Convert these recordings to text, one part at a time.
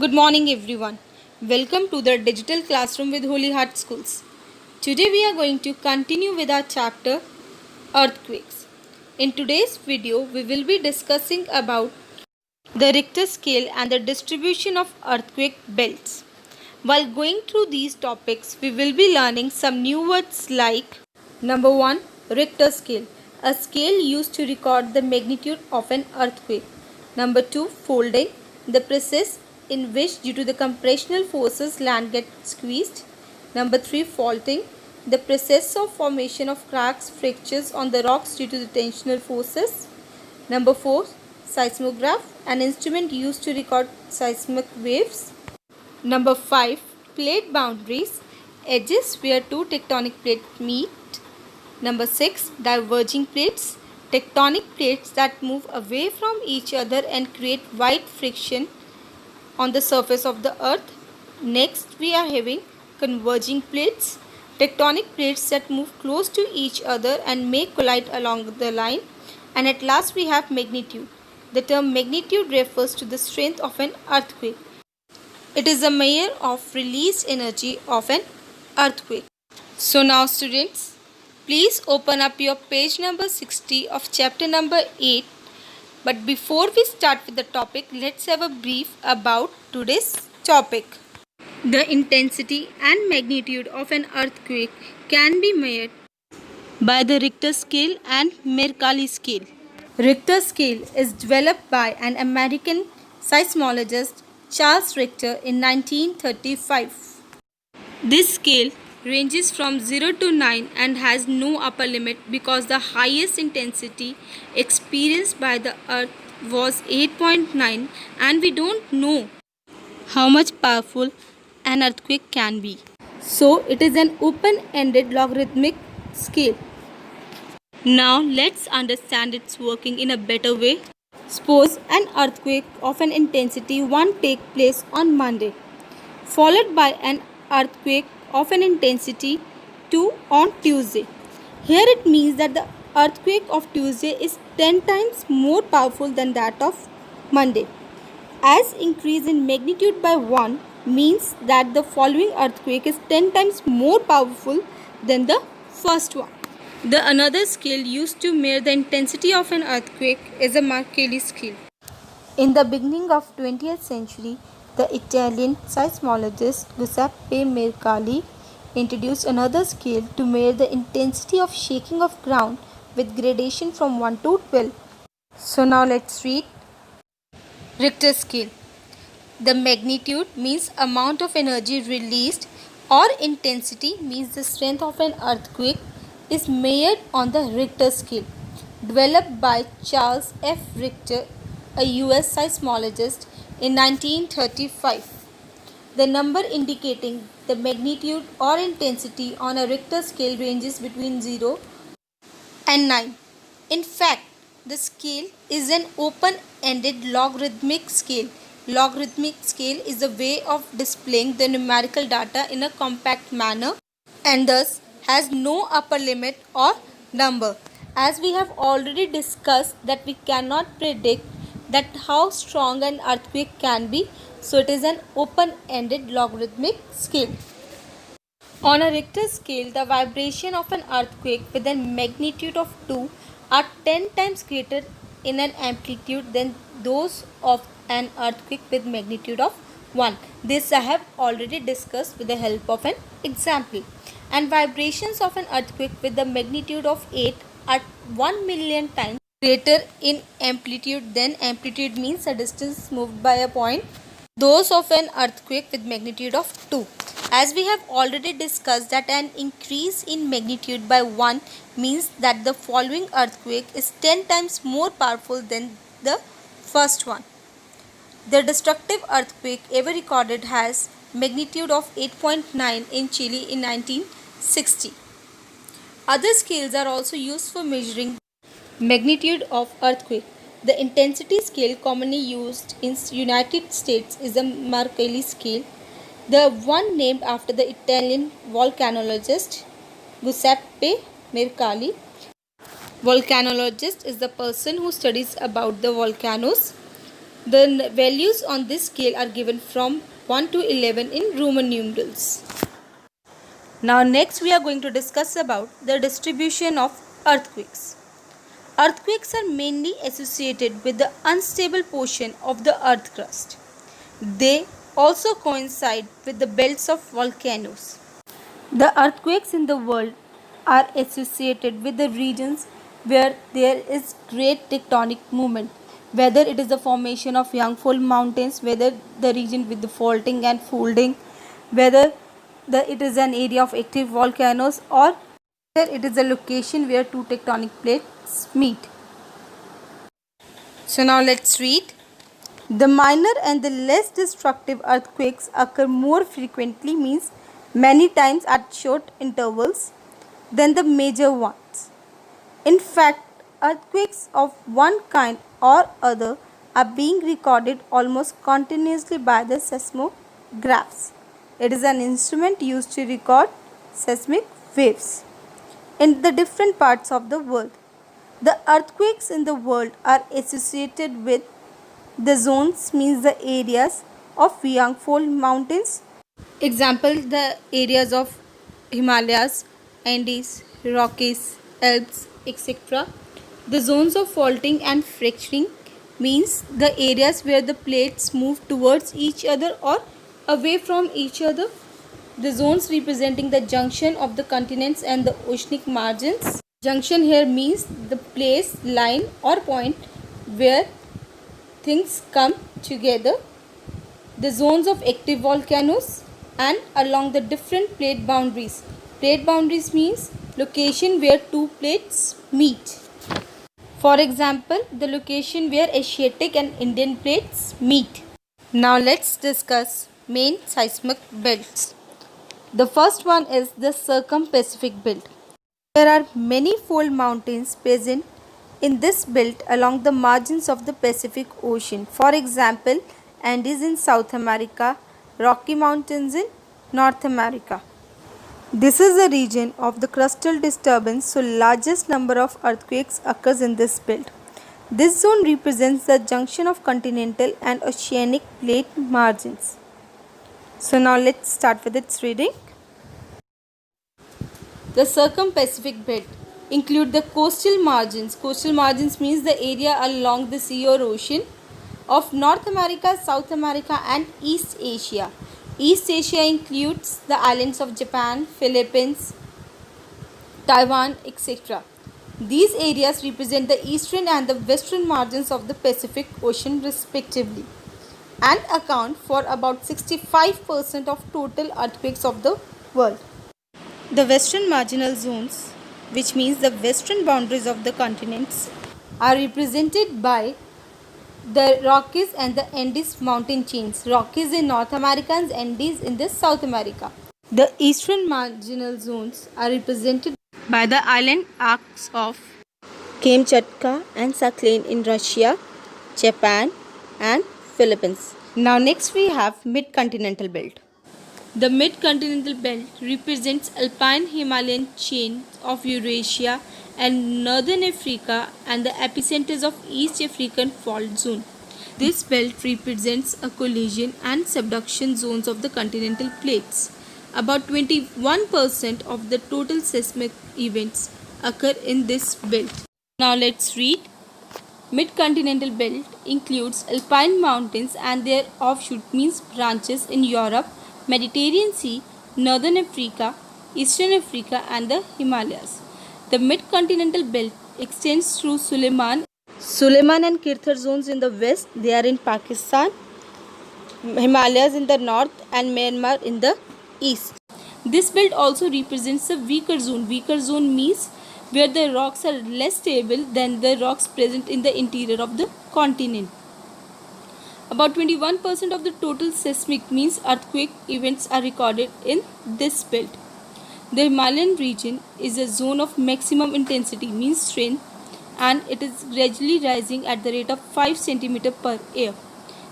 Good morning, everyone. Welcome to the Digital Classroom with Holy Heart Schools. Today, we are going to continue with our chapter Earthquakes. In today's video, we will be discussing about the Richter scale and the distribution of earthquake belts. While going through these topics, we will be learning some new words like number 1, Richter scale, a scale used to record the magnitude of an earthquake. Number 2, folding, the process in which due to the compressional forces land gets squeezed. Number 3, faulting, the process of formation of cracks, fractures on the rocks due to the tensional forces. Number 4, seismograph, an instrument used to record seismic waves. Number 5, plate boundaries, edges where two tectonic plates meet. Number 6, diverging plates, tectonic plates that move away from each other and create wide friction on the surface of the earth. Next, we are having converging plates, tectonic plates that move close to each other and may collide along the line. And at last, we have magnitude. The term magnitude refers to the strength of an earthquake. It is a measure of released energy of an earthquake. So now students, please open up your page number 60 of chapter number 8. But before we start with the topic, let's have a brief about today's topic. The intensity and magnitude of an earthquake can be measured by the Richter scale and Mercalli scale. Richter scale is developed by an American seismologist Charles Richter in 1935. This scale ranges from 0 to 9 and has no upper limit because the highest intensity experienced by the earth was 8.9 and we don't know how much powerful an earthquake can be. So it is an open-ended logarithmic scale. Now let's understand its working in a better way. Suppose an earthquake of an intensity 1 take place on Monday, followed by an earthquake of an intensity 2 on Tuesday. Here it means that the earthquake of Tuesday is 10 times more powerful than that of Monday. As increase in magnitude by 1 means that the following earthquake is 10 times more powerful than the first one. The another scale used to measure the intensity of an earthquake is a Mercalli scale. In the beginning of 20th century, the Italian seismologist Giuseppe Mercalli introduced another scale to measure the intensity of shaking of ground with gradation from 1 to 12. So now let's read Richter scale. The magnitude means amount of energy released or intensity means the strength of an earthquake is measured on the Richter scale, developed by Charles F. Richter, a US seismologist in 1935. The number indicating the magnitude or intensity on a Richter scale ranges between 0 and 9. In fact, the scale is an open-ended logarithmic scale. Logarithmic scale is a way of displaying the numerical data in a compact manner and thus has no upper limit or number. As we have already discussed that we cannot predict that how strong an earthquake can be, so it is an open-ended logarithmic scale. On a Richter scale, the vibration of an earthquake with a magnitude of 2 are 10 times greater in an amplitude than those of an earthquake with magnitude of 1. This I have already discussed with the help of an example. And vibrations of an earthquake with the magnitude of 8 are 1 million times greater in amplitude than amplitude means a distance moved by a point. Those of an earthquake with magnitude of 2. As we have already discussed that an increase in magnitude by 1 means that the following earthquake is 10 times more powerful than the first one. The destructive earthquake ever recorded has magnitude of 8.9 in Chile in 1960. Other scales are also used for measuring magnitude of earthquake. The intensity scale commonly used in United States is the Mercalli scale, the one named after the Italian volcanologist Giuseppe Mercalli. Volcanologist is the person who studies about the volcanoes. The values on this scale are given from 1 to 11 in Roman numerals. Now next we are going to discuss about the distribution of earthquakes. Earthquakes are mainly associated with the unstable portion of the earth crust. They also coincide with the belts of volcanoes. The earthquakes in the world are associated with the regions where there is great tectonic movement, whether it is the formation of young fold mountains, whether the region with the faulting and folding, whether it is an area of active volcanoes, or whether it is a location where two tectonic plates meet. So now let's read. The minor and the less destructive earthquakes occur more frequently, means many times at short intervals, than the major ones. In fact, earthquakes of one kind or other are being recorded almost continuously by the seismographs. It is an instrument used to record seismic waves in the different parts of the world. The earthquakes in the world are associated with the zones, means the areas of young fold mountains. Example, the areas of Himalayas, Andes, Rockies, Alps, etc. The zones of faulting and fracturing means the areas where the plates move towards each other or away from each other. The zones representing the junction of the continents and the oceanic margins. Junction here means the place, line or point where things come together. The zones of active volcanoes and along the different plate boundaries. Plate boundaries means location where two plates meet. For example, the location where Asiatic and Indian plates meet. Now let's discuss main seismic belts. The first one is the Circum-Pacific Belt. There are many fold mountains present in this belt along the margins of the Pacific Ocean. For example, Andes in South America, Rocky Mountains in North America. This is a region of the crustal disturbance, so largest number of earthquakes occurs in this belt. This zone represents the junction of continental and oceanic plate margins. So now let's start with its reading. The Circum-Pacific Belt include the coastal margins. Coastal margins means the area along the sea or ocean of North America, South America and East Asia. East Asia includes the islands of Japan, Philippines, Taiwan, etc. These areas represent the eastern and the western margins of the Pacific Ocean respectively and account for about 65% of total earthquakes of the world. The western marginal zones, which means the western boundaries of the continents, are represented by the Rockies and the Andes mountain chains. Rockies in North America and Andes in the South America. The eastern marginal zones are represented by the island arcs of Kamchatka and Sakhalin in Russia, Japan and Philippines. Now next we have mid-continental belt. The mid-continental belt represents alpine Himalayan chain of Eurasia and northern Africa and the epicenters of East African fault zone. This belt represents a collision and subduction zones of the continental plates. About 21% of the total seismic events occur in this belt. Now let's read. Mid-continental belt includes alpine mountains and their offshoot means branches in Europe, Mediterranean Sea, Northern Africa, Eastern Africa and the Himalayas. The mid-continental belt extends through Suleiman and Kirthar zones in the west. They are in Pakistan, Himalayas in the north and Myanmar in the east. This belt also represents a weaker zone. Weaker zone means where the rocks are less stable than the rocks present in the interior of the continent. About 21% of the total seismic means earthquake events are recorded in this belt. The Himalayan region is a zone of maximum intensity means strength and it is gradually rising at the rate of 5 cm per year.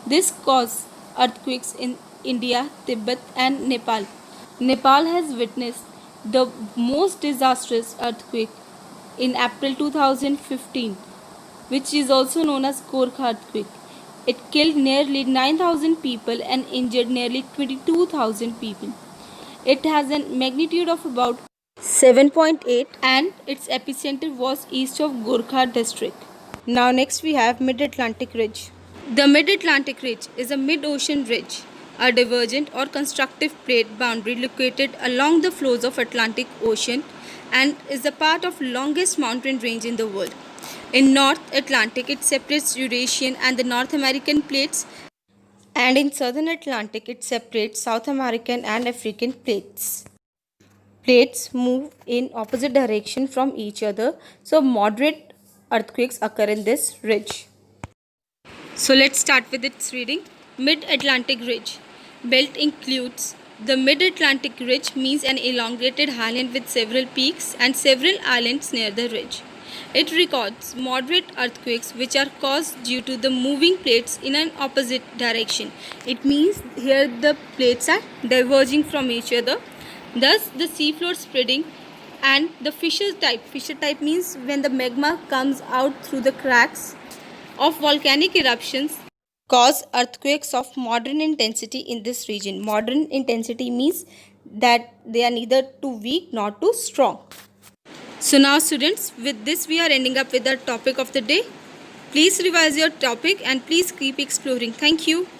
This causes earthquakes in India, Tibet and Nepal. Nepal has witnessed the most disastrous earthquake in April 2015, which is also known as Gorkha earthquake. It killed nearly 9,000 people and injured nearly 22,000 people. It has a magnitude of about 7.8 and its epicenter was east of Gorkha district. Now next we have Mid-Atlantic Ridge. The Mid-Atlantic Ridge is a mid-ocean ridge, a divergent or constructive plate boundary located along the flows of Atlantic Ocean and is a part of longest mountain range in the world. In North Atlantic, it separates Eurasian and the North American plates, and in Southern Atlantic, it separates South American and African plates. Plates move in opposite direction from each other, so moderate earthquakes occur in this ridge. So let's start with its reading. Mid-Atlantic Ridge. Belt includes the Mid-Atlantic Ridge means an elongated highland with several peaks and several islands near the ridge. It records moderate earthquakes which are caused due to the moving plates in an opposite direction. It means here the plates are diverging from each other. Thus the seafloor spreading and the fissure type. Fissure type means when the magma comes out through the cracks of volcanic eruptions cause earthquakes of moderate intensity in this region. Moderate intensity means that they are neither too weak nor too strong. So now students, with this we are ending up with the topic of the day. Please revise your topic and please keep exploring. Thank you.